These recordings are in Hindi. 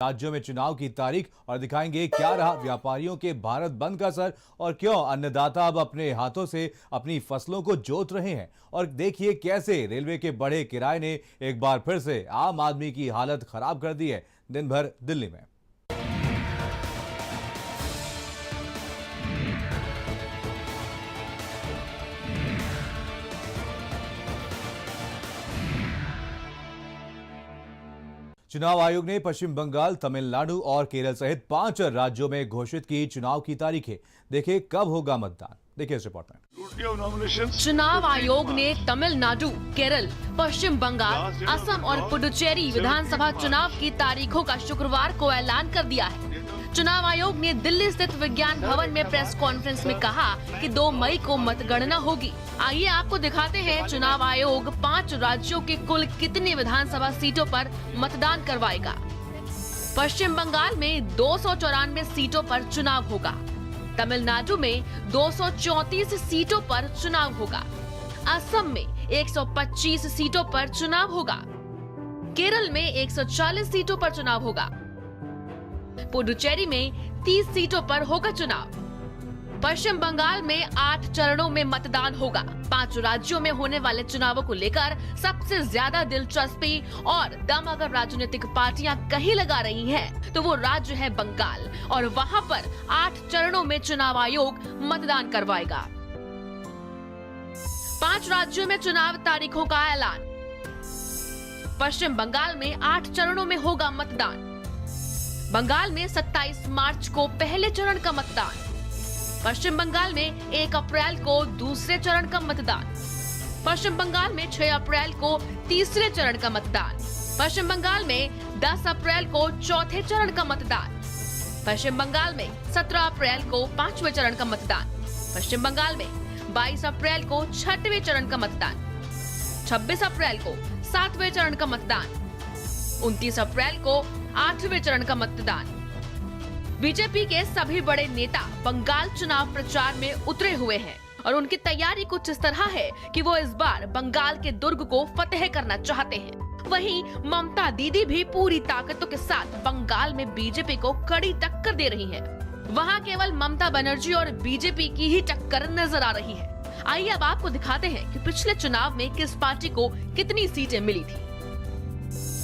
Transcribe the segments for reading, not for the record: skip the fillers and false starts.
राज्यों में चुनाव की तारीख और दिखाएंगे क्या रहा व्यापारियों के भारत बंद का असर और क्यों अन्नदाता अब अपने हाथों से अपनी फसलों को जोत रहे हैं। और देखिए कैसे रेलवे के बढ़े किराए ने एक बार फिर से आम आदमी की हालत खराब कर दी है। दिन भर दिल्ली में चुनाव आयोग ने पश्चिम बंगाल, तमिलनाडु और केरल सहित 5 राज्यों में घोषित की चुनाव की तारीखें। देखिए कब होगा मतदान, देखिए इस रिपोर्ट में। चुनाव आयोग ने तमिलनाडु, केरल, पश्चिम बंगाल, असम और पुडुचेरी विधानसभा चुनाव की तारीखों का शुक्रवार को ऐलान कर दिया है। चुनाव आयोग ने दिल्ली स्थित विज्ञान भवन में प्रेस कॉन्फ्रेंस में कहा कि 2 मई को मतगणना होगी। आइए आपको दिखाते हैं चुनाव आयोग 5 राज्यों के कुल कितनी विधानसभा सीटों पर मतदान करवाएगा। पश्चिम बंगाल में 294 सीटों पर चुनाव होगा। तमिलनाडु में 234 सीटों पर चुनाव होगा। असम में 125 सीटों पर चुनाव होगा। केरल में 140 सीटों पर चुनाव होगा। पुडुचेरी में 30 सीटों पर होगा चुनाव। पश्चिम बंगाल में 8 चरणों में मतदान होगा। 5 राज्यों में होने वाले चुनावों को लेकर सबसे ज्यादा दिलचस्पी और दम अगर राजनीतिक पार्टियां कहीं लगा रही हैं, तो वो राज्य है बंगाल और वहां पर 8 चरणों में चुनाव आयोग मतदान करवाएगा। 5 राज्यों में चुनाव तारीखों का ऐलान। पश्चिम बंगाल में 8 चरणों में होगा मतदान। बंगाल में 27 मार्च को पहले चरण का मतदान। पश्चिम बंगाल में 1 अप्रैल को दूसरे चरण का मतदान। पश्चिम बंगाल में 6 अप्रैल को तीसरे चरण का मतदान। पश्चिम बंगाल में 10 अप्रैल को चौथे चरण का मतदान। पश्चिम बंगाल में 17 अप्रैल को 5वें चरण का मतदान। पश्चिम बंगाल में 22 अप्रैल को 6वें चरण का मतदान। 26 अप्रैल को 7वें चरण का मतदान। 29 अप्रैल को 8वें चरण का मतदान। बीजेपी के सभी बड़े नेता बंगाल चुनाव प्रचार में उतरे हुए हैं और उनकी तैयारी कुछ इस तरह है कि वो इस बार बंगाल के दुर्ग को फतेह करना चाहते हैं। वहीं ममता दीदी भी पूरी ताकतों के साथ बंगाल में बीजेपी को कड़ी टक्कर दे रही हैं। वहां केवल ममता बनर्जी और बीजेपी की ही टक्कर नजर आ रही है। आइए अब आपको दिखाते हैं कि पिछले चुनाव में किस पार्टी को कितनी सीटें मिली थी।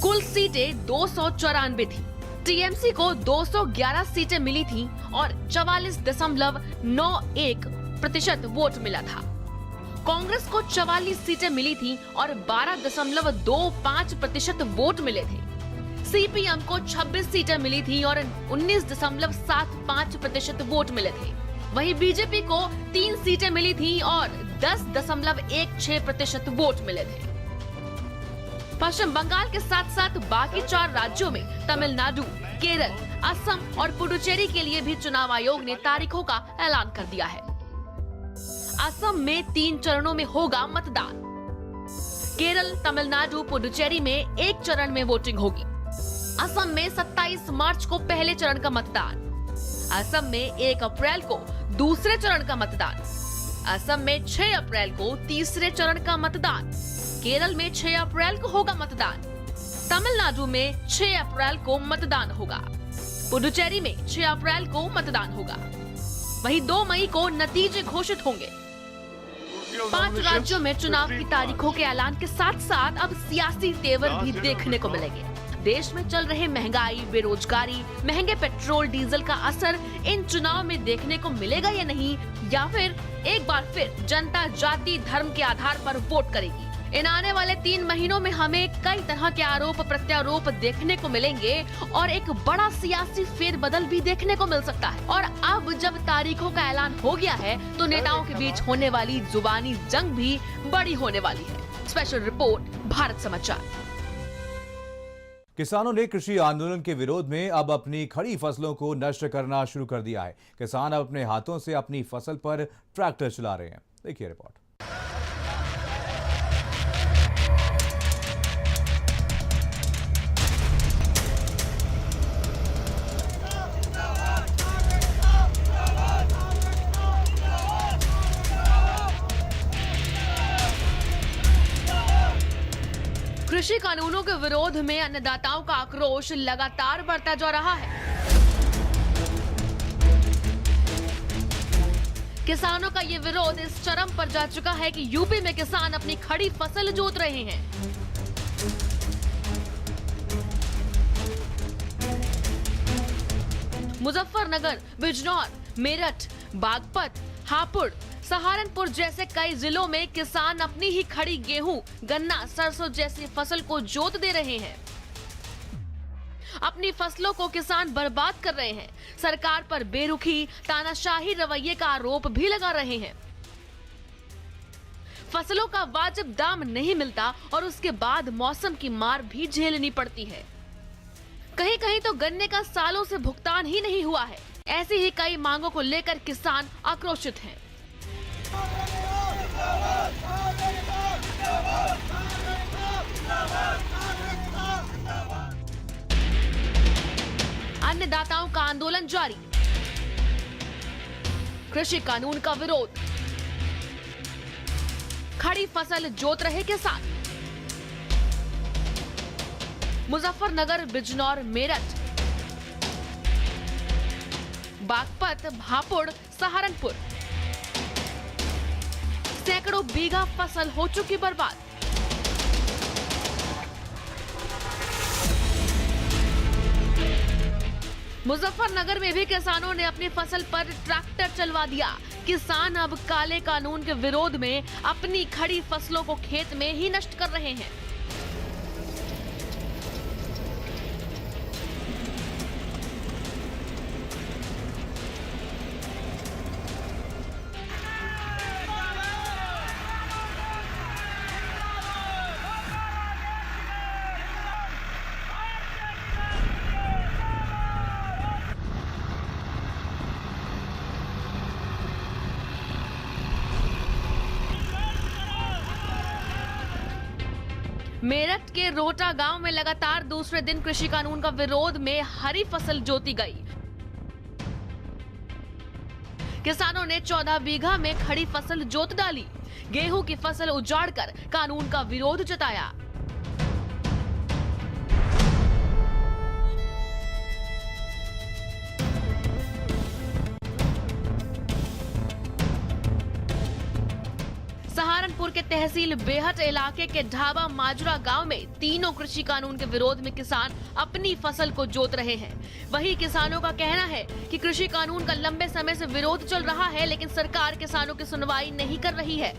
कुल सीटें 294 थी। टीएमसी को 211 सीटें मिली थी और 44.91% वोट मिला था। कांग्रेस को 44 सीटें मिली थी और 12.25% वोट मिले थे। सीपीएम को 26 सीटें मिली थी और 19.75% वोट मिले थे। वहीं बीजेपी को 3 सीटें मिली थी और 10.16% वोट मिले थे। पश्चिम बंगाल के साथ साथ बाकी 4 राज्यों में तमिलनाडु, केरल, असम और पुडुचेरी के लिए भी चुनाव आयोग ने तारीखों का ऐलान कर दिया है। असम में 3 चरणों में होगा मतदान। केरल, तमिलनाडु, पुडुचेरी में 1 चरण में वोटिंग होगी। असम में 27 मार्च को पहले चरण का मतदान। असम में 1 अप्रैल को दूसरे चरण का मतदान। असम में 6 अप्रैल को तीसरे चरण का मतदान। केरल में 6 अप्रैल को होगा मतदान। तमिलनाडु में 6 अप्रैल को मतदान होगा। पुडुचेरी में 6 अप्रैल को मतदान होगा। वहीं 2 मई को नतीजे घोषित होंगे। 5 राज्यों में चुनाव की तारीखों के ऐलान के साथ साथ अब सियासी तेवर भी देखने को मिलेंगे। देश में चल रहे महंगाई, बेरोजगारी, महंगे पेट्रोल डीजल का असर इन चुनाव में देखने को मिलेगा या नहीं, या फिर एक बार फिर जनता जाति धर्म के आधार पर वोट करेगी। इन आने वाले 3 महीनों में हमें कई तरह के आरोप प्रत्यारोप देखने को मिलेंगे और एक बड़ा सियासी फेरबदल भी देखने को मिल सकता है। और अब जब तारीखों का ऐलान हो गया है, तो नेताओं के बीच होने वाली जुबानी जंग भी बड़ी होने वाली है। स्पेशल रिपोर्ट, भारत समाचार। किसानों ने कृषि आंदोलन के विरोध में अब अपनी खड़ी फसलों को नष्ट करना शुरू कर दिया है। किसान अब अपने हाथों से अपनी फसल पर ट्रैक्टर चला रहे हैं। देखिए रिपोर्ट। कृषि कानूनों के विरोध में अन्नदाताओं का आक्रोश लगातार बढ़ता जा रहा है। किसानों का ये विरोध इस चरम पर जा चुका है कि यूपी में किसान अपनी खड़ी फसल जोत रहे हैं। मुजफ्फरनगर, बिजनौर, मेरठ, बागपत, हापुड़, सहारनपुर जैसे कई जिलों में किसान अपनी ही खड़ी गेहूं, गन्ना, सरसों जैसी फसल को जोत दे रहे हैं। अपनी फसलों को किसान बर्बाद कर रहे हैं। सरकार पर बेरुखी, तानाशाही रवैये का आरोप भी लगा रहे हैं। फसलों का वाजिब दाम नहीं मिलता और उसके बाद मौसम की मार भी झेलनी पड़ती है। कहीं कहीं तो गन्ने का सालों से भुगतान ही नहीं हुआ है। ऐसी ही कई मांगों को लेकर किसान आक्रोशित हैं। अन्नदाताओं का आंदोलन जारी। कृषि कानून का विरोध। खड़ी फसल जोत रहे किसान। मुजफ्फरनगर, बिजनौर, मेरठ, बागपत, हापुड़, सहारनपुर सैकड़ों बीघा फसल हो चुकी बर्बाद। मुजफ्फरनगर में भी किसानों ने अपनी फसल पर ट्रैक्टर चलवा दिया। किसान अब काले कानून के विरोध में अपनी खड़ी फसलों को खेत में ही नष्ट कर रहे हैं। मेरठ के रोटा गांव में लगातार दूसरे दिन कृषि कानून का विरोध में हरी फसल जोती गई। किसानों ने 14 बीघा में खड़ी फसल जोत डाली। गेहूं की फसल उजाड़कर कानून का विरोध जताया। सहारनपुर के तहसील बेहट इलाके के ढाबा माजरा गांव में तीनों कृषि कानून के विरोध में किसान अपनी फसल को जोत रहे हैं। वहीं किसानों का कहना है कि कृषि कानून का लंबे समय से विरोध चल रहा है, लेकिन सरकार किसानों की सुनवाई नहीं कर रही है।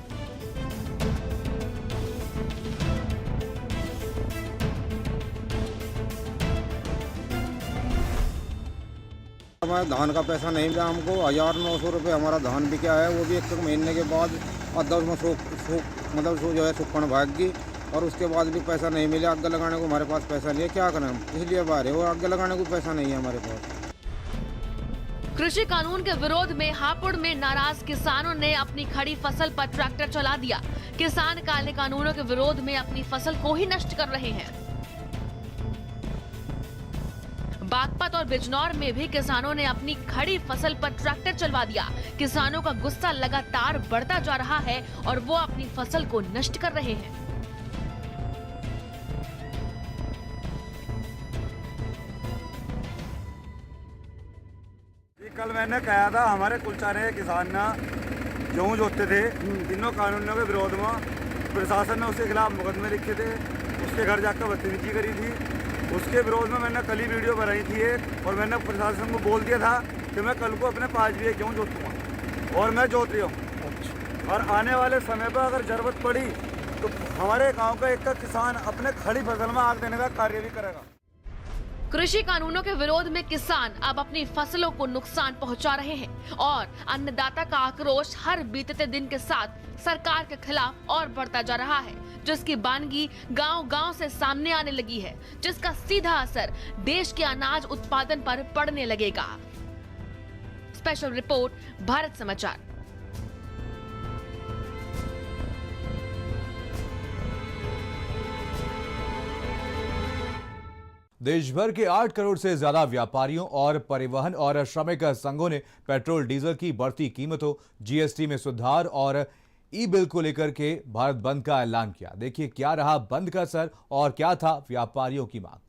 हमारा धान का पैसा नहीं मिला हमको। 1900 रुपये हमारा धान बिका है, वो भी 1 महीने के बाद आधा उसमें मतलब जो है सुखपन भाग गई और उसके बाद भी पैसा नहीं मिला। आग लगाने को हमारे पास पैसा नहीं है, क्या करें हम, इसलिए बाहर है और आग लगाने को पैसा नहीं है हमारे पास। कृषि कानून के विरोध में हापुड़ में नाराज किसानों ने अपनी खड़ी फसल पर ट्रैक्टर चला दिया। किसान काले कानूनों के विरोध में अपनी फसल को ही नष्ट कर रहे हैं। बागपत और बिजनौर में भी किसानों ने अपनी खड़ी फसल पर ट्रैक्टर चलवा दिया। किसानों का गुस्सा लगातार बढ़ता जा रहा है और वो अपनी फसल को नष्ट कर रहे हैं। कल मैंने कहा था हमारे कुलचारे किसान ना गेहूं जोतते थे, तीनों कानूनों के विरोध में प्रशासन ने उसके खिलाफ मुकदमे लिखे थे, उसके घर जाकर बदतमीजी करी थी। उसके विरोध में मैंने कल ही वीडियो बनाई थी और मैंने प्रशासन को बोल दिया था कि मैं कल को अपने 5 बीघे गेहूं जोतूंगा और मैं जोत रही हूँ। और आने वाले समय पर अगर जरूरत पड़ी तो हमारे गाँव का एक किसान अपने खड़ी फसल में आग देने का कार्य भी करेगा। कृषि कानूनों के विरोध में किसान अब अपनी फसलों को नुकसान पहुंचा रहे हैं और अन्नदाता का आक्रोश हर बीतते दिन के साथ सरकार के खिलाफ और बढ़ता जा रहा है, जिसकी बानगी गांव-गांव से सामने आने लगी है, जिसका सीधा असर देश के अनाज उत्पादन पर पड़ने लगेगा। स्पेशल रिपोर्ट, भारत समाचार। देश भर के 8 करोड़ से ज्यादा व्यापारियों और परिवहन और श्रमिक संघों ने पेट्रोल डीजल की बढ़ती कीमतों, जीएसटी में सुधार और ई बिल को लेकर के भारत बंद का ऐलान किया। देखिए क्या रहा बंद का असर और क्या था व्यापारियों की मांग।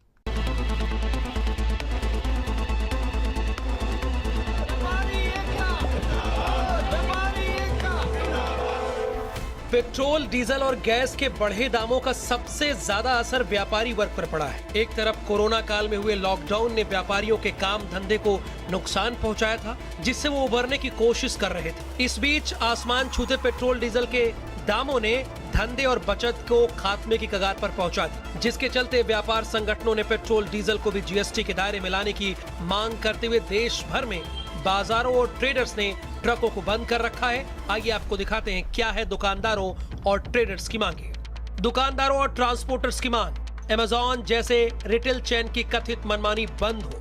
पेट्रोल, डीजल और गैस के बढ़े दामों का सबसे ज्यादा असर व्यापारी वर्ग पर पड़ा है। एक तरफ कोरोना काल में हुए लॉकडाउन ने व्यापारियों के काम धंधे को नुकसान पहुंचाया था, जिससे वो उबरने की कोशिश कर रहे थे। इस बीच आसमान छूते पेट्रोल डीजल के दामों ने धंधे और बचत को खात्मे की कगार पर पहुंचा दी, जिसके चलते व्यापार संगठनों ने पेट्रोल डीजल को भी जीएसटी के दायरे में लाने की मांग करते हुए देश भर में बाजारों और ट्रेडर्स ने ट्रकों को बंद कर रखा है। आइए आपको दिखाते हैं क्या है दुकानदारों और ट्रेडर्स की मांगे। दुकानदारों और ट्रांसपोर्टर्स की मांग, अमेज़न जैसे रिटेल चेन की कथित मनमानी बंद हो,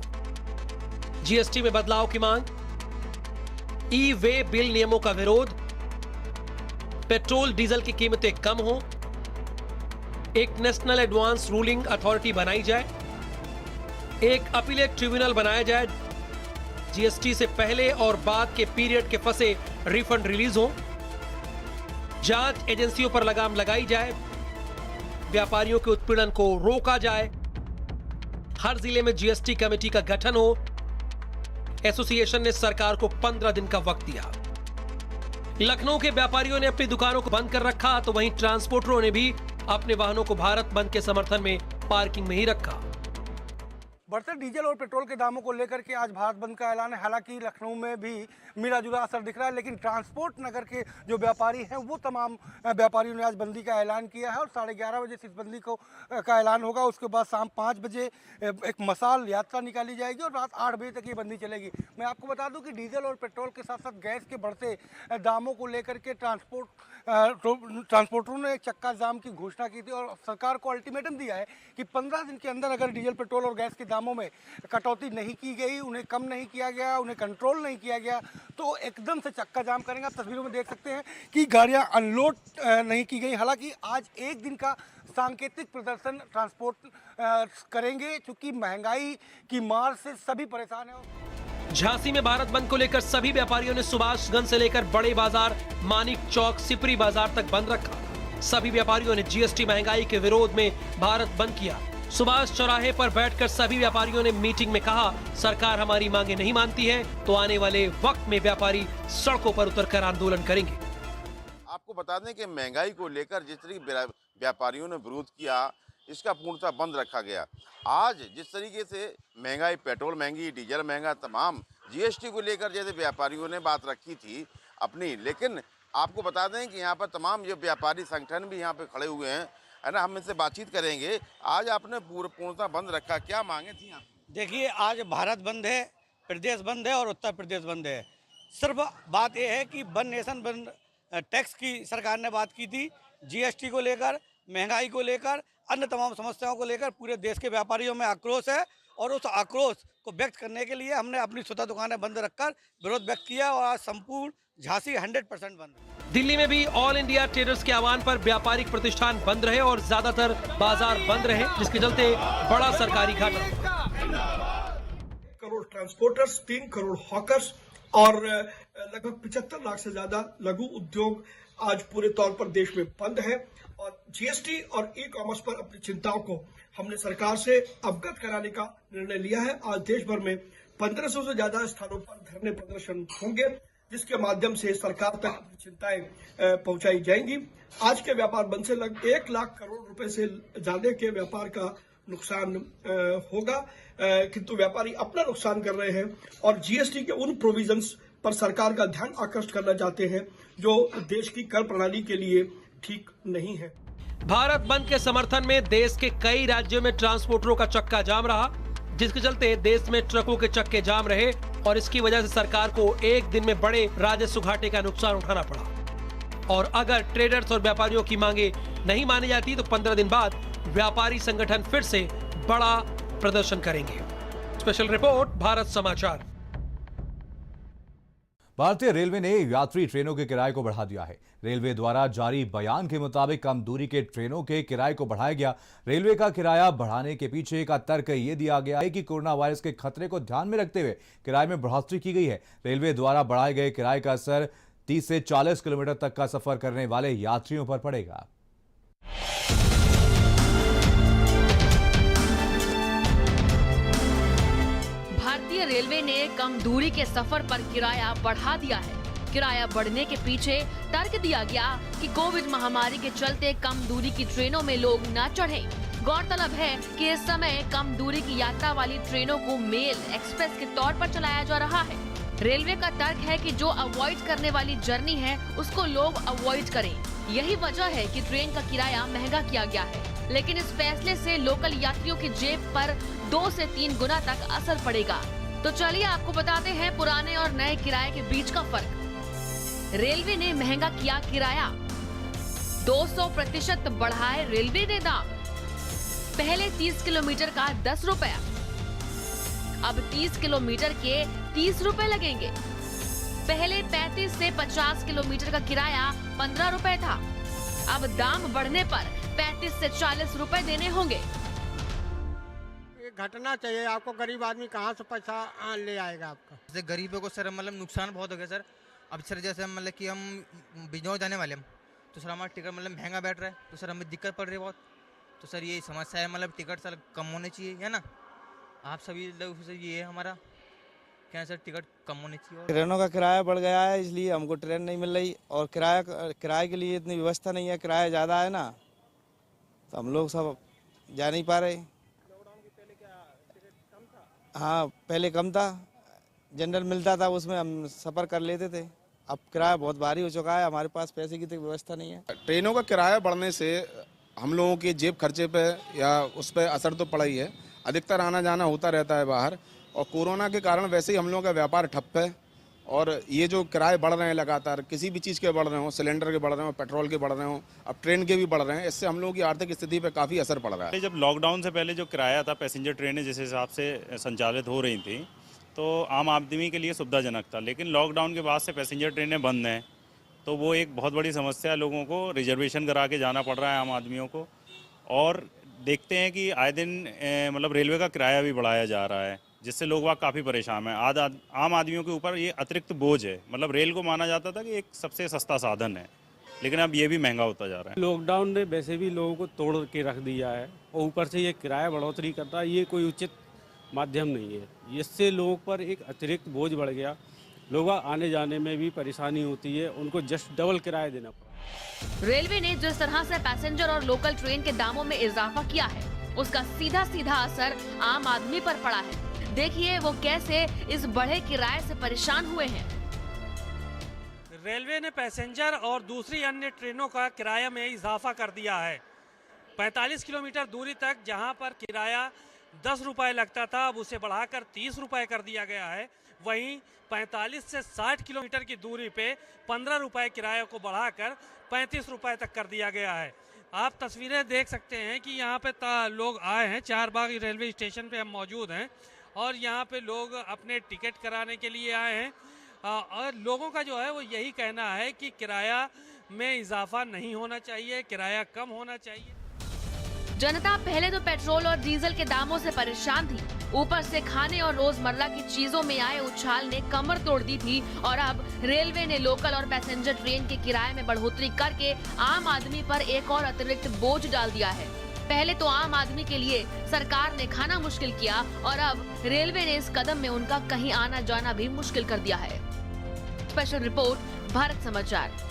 जीएसटी में बदलाव की मांग, ई वे बिल नियमों का विरोध, पेट्रोल डीजल की कीमतें कम हो, एक नेशनल एडवांस रूलिंग अथॉरिटी बनाई जाए, एक अपीलेट ट्रिब्यूनल बनाया जाए, जीएसटी से पहले और बाद के पीरियड के फंसे रिफंड रिलीज हो, जांच एजेंसियों पर लगाम लगाई जाए, व्यापारियों के उत्पीड़न को रोका जाए, हर जिले में जीएसटी कमेटी का गठन हो। एसोसिएशन ने सरकार को 15 दिन का वक्त दिया। लखनऊ के व्यापारियों ने अपनी दुकानों को बंद कर रखा, तो वहीं ट्रांसपोर्टरों ने भी अपने वाहनों को भारत बंद के समर्थन में पार्किंग में ही रखा। बढ़ते डीजल और पेट्रोल के दामों को लेकर के आज भारत बंद का ऐलान है। हालांकि लखनऊ में भी मिला जुला असर दिख रहा है, लेकिन ट्रांसपोर्ट नगर के जो व्यापारी हैं वो तमाम व्यापारियों ने आज बंदी का ऐलान किया है और 11:30 बजे से इस बंदी का ऐलान होगा। उसके बाद शाम 5 बजे एक मसाल यात्रा निकाली जाएगी और रात 8 बजे तक ये बंदी चलेगी। मैं आपको बता दूं कि डीजल और पेट्रोल के साथ साथ गैस के बढ़ते दामों को लेकर के ट्रांसपोर्टरों ने एक चक्का जाम की घोषणा की थी और सरकार को अल्टीमेटम दिया है कि 15 दिन के अंदर अगर डीजल, पेट्रोल और गैस के दामों में कटौती नहीं की गई, उन्हें कम नहीं किया गया, उन्हें कंट्रोल नहीं किया गया, तो एकदम से चक्का जाम करेंगे। आप तस्वीरों में देख सकते हैं कि गाड़ियां अनलोड नहीं की गई। हालांकि आज एक दिन का सांकेतिक प्रदर्शन ट्रांसपोर्ट करेंगे, क्योंकि महंगाई की मार से सभी परेशान हैं। झांसी में भारत बंद को लेकर सभी व्यापारियों ने सुभाषगंज से लेकर बड़े बाजार, मानिक चौक, सिपरी बाजार तक बंद रखा। सभी व्यापारियों ने जीएसटी महंगाई के विरोध में भारत बंद किया। सुभाष चौराहे पर बैठकर सभी व्यापारियों ने मीटिंग में कहा, सरकार हमारी मांगे नहीं मानती है तो आने वाले वक्त में व्यापारी सड़कों पर उतरकर आंदोलन करेंगे। आपको बता दें कि महंगाई को लेकर जिस तरीके व्यापारियों ने विरोध किया, इसका पूर्णतः बंद रखा गया। आज जिस तरीके से महंगाई, पेट्रोल महंगी, डीजल महंगा, तमाम जीएसटी को लेकर जैसे व्यापारियों ने बात रखी थी अपनी, लेकिन आपको बता दें कि यहाँ पर तमाम ये व्यापारी संगठन भी यहाँ पे खड़े हुए हैं, है ना। हम इनसे बातचीत करेंगे। आज आपने पूर्णतः बंद रखा, क्या मांगे थी आप? देखिए, आज भारत बंद है, प्रदेश बंद है और उत्तर प्रदेश बंद है। सिर्फ बात यह है कि वन नेशन वन टैक्स की सरकार ने बात की थी, जीएसटी को लेकर, महंगाई को लेकर, अन्य तमाम समस्याओं को लेकर पूरे देश के व्यापारियों में आक्रोश है और उस आक्रोश को व्यक्त करने के लिए हमने अपनी स्वतः दुकानें बंद रखकर विरोध व्यक्त किया और आज संपूर्ण झांसी 100% बंद है। दिल्ली में भी ऑल इंडिया ट्रेडर्स के आह्वान पर व्यापारिक प्रतिष्ठान बंद रहे और ज्यादातर बाजार बंद रहे, जिसके चलते बड़ा सरकारी घाटा। 1 करोड़ ट्रांसपोर्टर्स, 3 करोड़ हॉकर्स और लगभग 75 लाख से ज्यादा लघु उद्योग आज पूरे तौर पर देश में बंद है। और जीएसटी और ई कॉमर्स पर अपनी चिंताओं को हमने सरकार से अवगत कराने का निर्णय लिया है। आज देश भर में 1500 से ज्यादा स्थानों पर धरने प्रदर्शन होंगे, जिसके माध्यम से सरकार तक अपनी चिंताएं पहुंचाई जाएंगी। आज के व्यापार बंद से लगभग 1 लाख करोड़ रुपए से ज्यादा के व्यापार का नुकसान होगा, किंतु व्यापारी अपना नुकसान कर रहे हैं और जीएसटी के उन प्रोविजंस पर सरकार का ध्यान आकर्षित करना चाहते हैं जो देश की कर प्रणाली के लिए ठीक नहीं है। भारत बंद के समर्थन में देश के कई राज्यों में ट्रांसपोर्टरों का चक्का जाम रहा, जिसके चलते देश में ट्रकों के चक्के जाम रहे और इसकी वजह से सरकार को एक दिन में बड़े राजस्व घाटे का नुकसान उठाना पड़ा। और अगर ट्रेडर्स और व्यापारियों की मांगे नहीं मानी जाती तो 15 दिन बाद व्यापारी संगठन फिर से बड़ा प्रदर्शन करेंगे। स्पेशल रिपोर्ट, भारत समाचार। भारतीय रेलवे ने यात्री ट्रेनों के किराए को बढ़ा दिया है। रेलवे द्वारा जारी बयान के मुताबिक कम दूरी के ट्रेनों के किराए को बढ़ाया गया। रेलवे का किराया बढ़ाने के पीछे का तर्क ये दिया गया है कि कोरोना वायरस के खतरे को ध्यान में रखते हुए किराए में बढ़ोतरी की गई है। रेलवे द्वारा बढ़ाए गए किराए का असर 30 से 40 किलोमीटर तक का सफर करने वाले यात्रियों पर पड़ेगा। भारतीय रेलवे ने कम दूरी के सफर पर किराया बढ़ा दिया है। किराया बढ़ने के पीछे तर्क दिया गया कि कोविड महामारी के चलते कम दूरी की ट्रेनों में लोग न चढ़ें। गौरतलब है कि इस समय कम दूरी की यात्रा वाली ट्रेनों को मेल एक्सप्रेस के तौर पर चलाया जा रहा है। रेलवे का तर्क है कि जो अवॉइड करने वाली जर्नी है उसको लोग अवॉइड करें। यही वजह है कि ट्रेन का किराया महंगा किया गया है। लेकिन इस फैसले से लोकल यात्रियों की जेब पर 2 से 3 गुना तक असर पड़ेगा। तो चलिए आपको बताते हैं पुराने और नए किराए के बीच का फर्क। रेलवे ने महंगा किया किराया, 200% बढ़ाए रेलवे ने दाम। पहले 30 किलोमीटर का 10 रुपया, अब 30 किलोमीटर के 30 रुपए लगेंगे। पहले 35 से 50 किलोमीटर का किराया 15 रुपए था, अब दाम बढ़ने पर 35 से 40 रुपए देने होंगे। ये घटना चाहिए, आपको गरीब आदमी कहाँ से पैसा ले आएगा आपका। जैसे गरीबों को सर मतलब नुकसान बहुत हो गया सर। अब सर जैसे मतलब कि हम बिजनौर जाने वाले हम, तो सर हमारा टिकट मतलब महंगा बैठ रहा है, तो सर हमें दिक्कत पड़ रही है बहुत। तो सर ये समस्या है, मतलब टिकट सर कम होने चाहिए, है ना। आप सभी लोग से ये है हमारा क्या है सर, टिकट कम होनी चाहिए। ट्रेनों का किराया बढ़ गया है, इसलिए हमको ट्रेन नहीं मिल रही, और किराए के लिए इतनी व्यवस्था नहीं है, किराया ज़्यादा है ना, तो हम लोग सब जा नहीं पा रहे। हाँ, पहले कम था, जनरल मिलता था, उसमें हम सफ़र कर लेते थे। अब किराया बहुत भारी हो चुका है, हमारे पास पैसे की तो व्यवस्था नहीं है। ट्रेनों का किराया बढ़ने से हम लोगों के जेब खर्चे पे या उस पर असर तो पड़ा ही है। अधिकतर आना जाना होता रहता है बाहर, और कोरोना के कारण वैसे ही हम लोगों का व्यापार ठप है। और ये जो किराए बढ़ रहे हैं लगातार, किसी भी चीज़ के बढ़ रहे हो, सिलेंडर के बढ़ रहे हो, पेट्रोल के बढ़ रहे हो, अब ट्रेन के भी बढ़ रहे हैं, इससे हम लोगों की आर्थिक स्थिति पे काफ़ी असर पड़ रहा है। जब लॉकडाउन से पहले जो किराया था, पैसेंजर ट्रेनें जिस हिसाब से संचालित हो रही थी, तो आम आदमी के लिए सुविधाजनक था। लेकिन लॉकडाउन के बाद से पैसेंजर ट्रेनें बंद हैं, तो वो एक बहुत बड़ी समस्या है। लोगों को रिजर्वेशन करा के जाना पड़ रहा है आम आदमियों को। और देखते हैं कि आए दिन मतलब रेलवे का किराया भी बढ़ाया जा रहा है, जिससे लोग वहाँ काफ़ी परेशान हैं। आम आदमियों के ऊपर ये अतिरिक्त बोझ है। मतलब रेल को माना जाता था कि एक सबसे सस्ता साधन है, लेकिन अब ये भी महंगा होता जा रहा है। लॉकडाउन ने वैसे भी लोगों को तोड़ के रख दिया है, और ऊपर से ये किराया बढ़ोतरी करता है, ये कोई उचित माध्यम नहीं है। इससे लोगों पर एक अतिरिक्त बोझ बढ़ गया, लोग आने जाने में भी परेशानी होती है, उनको जस्ट डबल किराया देना पड़ा। रेलवे ने जिस तरह से पैसेंजर और लोकल ट्रेन के दामों में इजाफा किया है, उसका सीधा सीधा असर आम आदमी पर पड़ा है। देखिए वो कैसे इस बढ़े किराए से परेशान हुए हैं। रेलवे ने पैसेंजर और दूसरी अन्य ट्रेनों का किराया में इजाफा कर दिया है। 45 किलोमीटर दूरी तक जहां पर किराया 10 रुपए लगता था, अब उसे बढ़ाकर 30 रुपए कर दिया गया है। वहीं 45 से 60 किलोमीटर की दूरी पे 15 रुपए किराए को बढ़ाकर 35 रुपए तक कर दिया गया है। आप तस्वीरें देख सकते हैं कि यहाँ पे लोग आए हैं। चारबाग रेलवे स्टेशन पे हम मौजूद हैं, और यहाँ पे लोग अपने टिकट कराने के लिए आए हैं। और लोगों का जो है वो यही कहना है कि किराया में इजाफा नहीं होना चाहिए, किराया कम होना चाहिए। जनता पहले तो पेट्रोल और डीजल के दामों से परेशान थी, ऊपर से खाने और रोजमर्रा की चीजों में आए उछाल ने कमर तोड़ दी थी, और अब रेलवे ने लोकल और पैसेंजर ट्रेन के किराए में बढ़ोतरी करके आम आदमी पर एक और अतिरिक्त बोझ डाल दिया है। पहले तो आम आदमी के लिए सरकार ने खाना मुश्किल किया, और अब रेलवे ने इस कदम में उनका कहीं आना जाना भी मुश्किल कर दिया है। स्पेशल रिपोर्ट, भारत समाचार।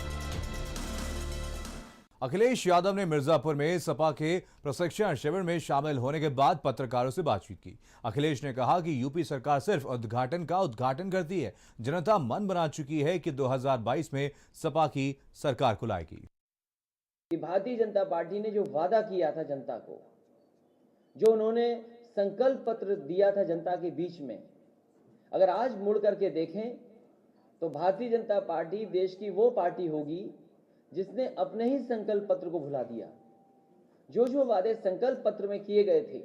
अखिलेश यादव ने मिर्जापुर में सपा के प्रशिक्षण शिविर में शामिल होने के बाद पत्रकारों से बातचीत की। अखिलेश ने कहा कि यूपी सरकार सिर्फ उद्घाटन का उद्घाटन करती है, जनता मन बना चुकी है कि 2022 में सपा की सरकार को लाएगी। भारतीय जनता पार्टी ने जो वादा किया था जनता को, जो उन्होंने संकल्प पत्र दिया था जनता के बीच में, अगर आज मुड़ करके देखें तो भारतीय जनता पार्टी देश की वो पार्टी होगी जिसने अपने ही संकल्प पत्र को भुला दिया। जो वादे संकल्प पत्र में किए गए थे,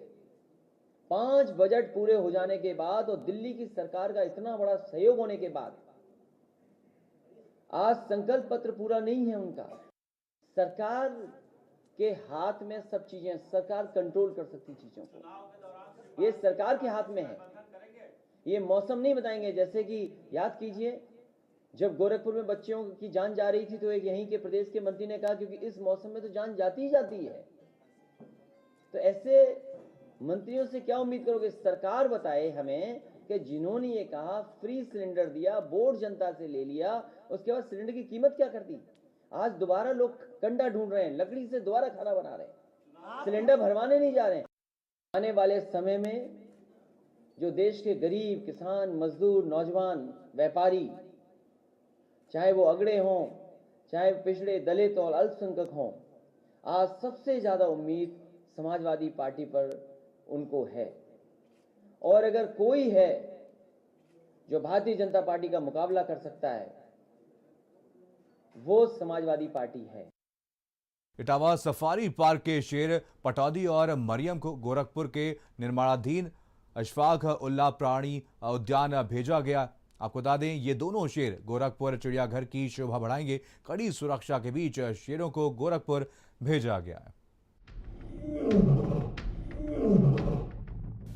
5 बजट पूरे हो जाने के बाद और दिल्ली की सरकार का इतना बड़ा सहयोग होने के बाद आज संकल्प पत्र पूरा नहीं है उनका। सरकार के हाथ में सब चीजें, सरकार कंट्रोल कर सकती चीजों को, ये सरकार के हाथ में है। ये मौसम नहीं बताएंगे, जैसे कि याद कीजिए जब गोरखपुर में बच्चियों की जान जा रही थी तो एक यहीं के प्रदेश के मंत्री ने कहा क्योंकि इस मौसम में तो जान जाती ही जाती है। तो ऐसे मंत्रियों से क्या उम्मीद करोगे? सरकार बताए हमें कि जिन्होंने ये कहा फ्री सिलेंडर दिया, बोर्ड जनता से ले लिया, उसके बाद सिलेंडर की कीमत क्या कर दी? आज दोबारा लोग कंडा ढूंढ रहे हैं, लकड़ी से दोबारा खाना बना रहे हैं, सिलेंडर भरवाने नहीं जा रहे हैं। आने वाले समय में जो देश के गरीब, किसान, मजदूर, नौजवान, व्यापारी, चाहे वो अगड़े हों, चाहे पिछड़े, दलित और अल्पसंख्यक हों, आज सबसे ज्यादा उम्मीद समाजवादी पार्टी पर उनको है। और अगर कोई है जो भारतीय जनता पार्टी का मुकाबला कर सकता है, वो समाजवादी पार्टी है। इटावा सफारी पार्क के शेर पटौदी और मरियम को गोरखपुर के निर्माणाधीन अशफाक उल्लाह प्राणी उद्यान भेजा गया। आपको बता दें, ये दोनों शेर गोरखपुर चिड़ियाघर की शोभा बढ़ाएंगे। कड़ी सुरक्षा के बीच शेरों को गोरखपुर भेजा गया है।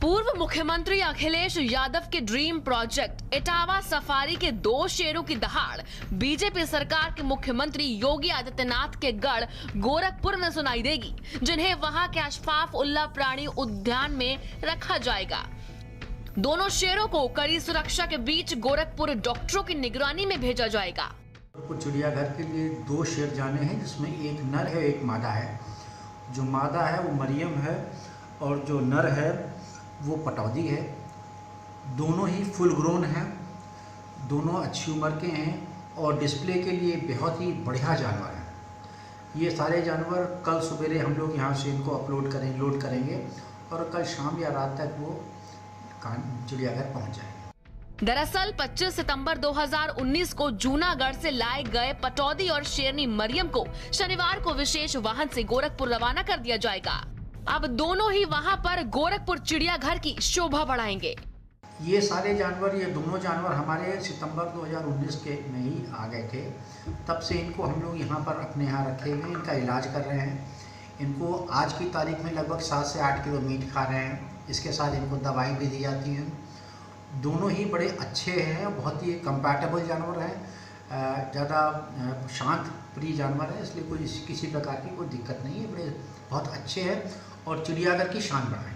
पूर्व मुख्यमंत्री अखिलेश यादव के ड्रीम प्रोजेक्ट इटावा सफारी के 2 शेरों की दहाड़ बीजेपी सरकार के मुख्यमंत्री योगी आदित्यनाथ के गढ़ गोरखपुर में सुनाई देगी, जिन्हें वहां के अशफाक उल्लाह प्राणी उद्यान में रखा जाएगा। दोनों शेरों को कड़ी सुरक्षा के बीच गोरखपुर डॉक्टरों की निगरानी में भेजा जाएगा। गोरखपुर चिड़ियाघर के लिए 2 शेर जाने हैं, जिसमें एक नर है, एक मादा है। जो मादा है वो मरियम है और जो नर है वो पटौदी है। दोनों ही फुल ग्रोन हैं, दोनों अच्छी उम्र के हैं और डिस्प्ले के लिए बहुत ही बढ़िया जानवर हैं। ये सारे जानवर कल सवेरे हम लोग यहाँ से इनको लोड करेंगे और कल शाम या रात तक वो चिड़ियाघर पहुँच जाएंगे। दरअसल 25 सितंबर 2019 को जूनागढ़ से लाए गए पटौदी और शेरनी मरियम को शनिवार को विशेष वाहन से गोरखपुर रवाना कर दिया जाएगा। अब दोनों ही वहां पर गोरखपुर चिड़ियाघर की शोभा बढ़ाएंगे। ये सारे जानवर, ये दोनों जानवर हमारे सितंबर 2019 के में ही आ गए थे। तब से इनको हम लोग यहाँ पर अपने यहाँ रखे हुए, इनका इलाज कर रहे हैं। इनको आज की तारीख में लगभग 7 से 8 किलो मीट खा रहे हैं। इसके साथ इनको दवाई भी दी जाती है। दोनों ही बड़े अच्छे हैं, बहुत ही कंपैटिबल जानवर हैं, ज़्यादा शांत प्रिय जानवर है, इसलिए कोई किसी प्रकार की कोई दिक्कत नहीं है। बड़े बहुत अच्छे हैं और चिड़ियाघर की शान बढ़ाएं।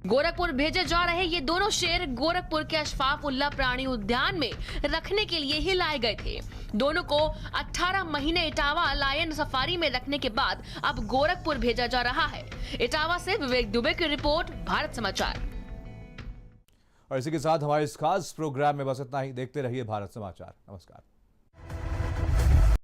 गोरखपुर भेजे जा रहे ये दोनों शेर गोरखपुर के अशफाक उल्लाह प्राणी उद्यान में रखने के लिए ही लाए गए थे। दोनों को 18 महीने इटावा लायन सफारी में रखने के बाद अब गोरखपुर भेजा जा रहा है। इटावा से विवेक दुबे की रिपोर्ट, भारत समाचार। और इसी के साथ हमारे इस खास प्रोग्राम में बस इतना ही। देखते रहिए भारत समाचार। नमस्कार।